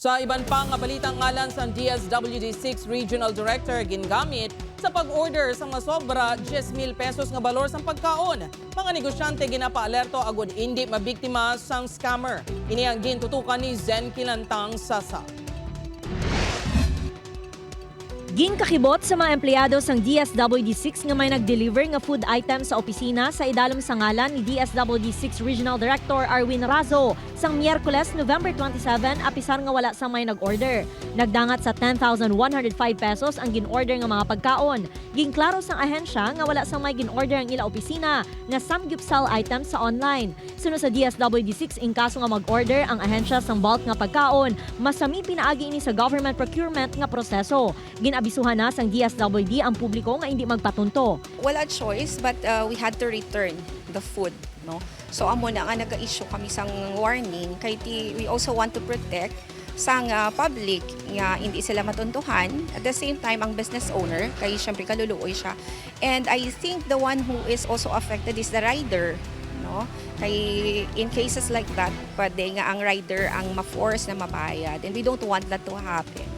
Sa iban pang balitang ngalan sa DSWD6 Regional Director gingamit sa pag-order sa masobra 10,000 pesos nga balor sa pagkaon. Mga negosyante ginapa-alerto agud hindi mabiktima sang scammer. Ini ang gintutukan ni Zen Kilantang Sasa. Ginkakibot sa mga empleyado sang DSWD6 nga may nag-deliver nga food items sa opisina sa idalom sa ngalan ni DSWD6 Regional Director Arwin Razo sang Miyerkules, November 27, apisar nga wala sang may nag-order. Nagdangat sa 10,105 pesos ang gin-order nga mga pagkaon. Ginklaro sang ahensya nga wala sang may gin-order ang ila opisina nga samgyupsal items sa online. Sunod sa DSWD6 in kaso nga mag-order ang ahensya sang bulk nga pagkaon, masami pinaagi ini sa government procurement nga proseso. Abisuhan na sang DSWD ang publiko nga hindi magpatunto. Wala choice but we had to return the food, no. So amo na nga nag-issue kami sang warning kay we also want to protect sang public nga hindi sila matuntuhan. At the same time ang business owner kay syempre kaluluoy siya. And I think the one who is also affected is the rider, no. Kay in cases like that, pwede nga ang rider ang ma-force na mabayad, and we don't want that to happen.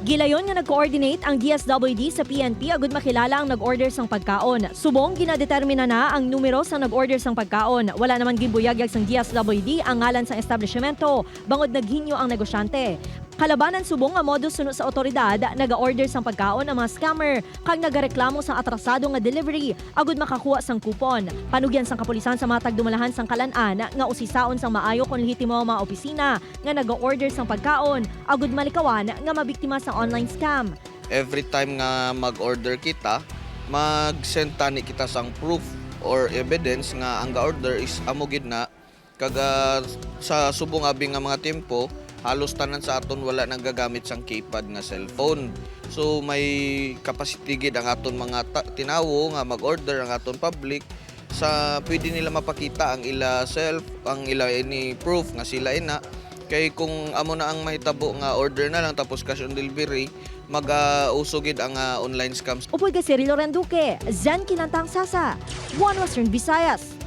Gilayon nga nag-coordinate ang DSWD sa PNP agud makilala ang nag-order sang pagkaon. Subong ginadetermina na ang numero sang nag-order sang pagkaon. Wala naman ginbuyagyag sang DSWD ang ngalan sang establishmento bangod naghinyo ang negosyante. Kalabanan subong nga modus sunod sa otoridad, naga-order sang pagkaon ang mga scammer kag nagareklamo sang atrasado nga delivery agud makakuha sang kupon. Panugyan sang kapulisan sa matag dumalahan sang kalan-an nga usisaon sang maayo kon lehitimo ang mga opisina nga naga-order sang pagkaon agud malikawan nga mabiktima sang online scam. Every time nga mag-order kita, mag-send tani kita sang proof or evidence nga ang ga-order is amo gid na kaga sa subong abi nga mga tempo halos tanan sa aton wala nang gagamit sang keypad nga cellphone. So may capacity gid ang aton mga tinawo nga mag-order ang aton public sa pwede nila mapakita ang ila self, ang ila ini proof nga sila ina. Kay kung amo na ang mahitabo nga order na lang tapos cash on delivery, mag-usogid ang online scams. Upoy ka si Rilo Randuque, Zen Kilantang Sasa, One Western Visayas.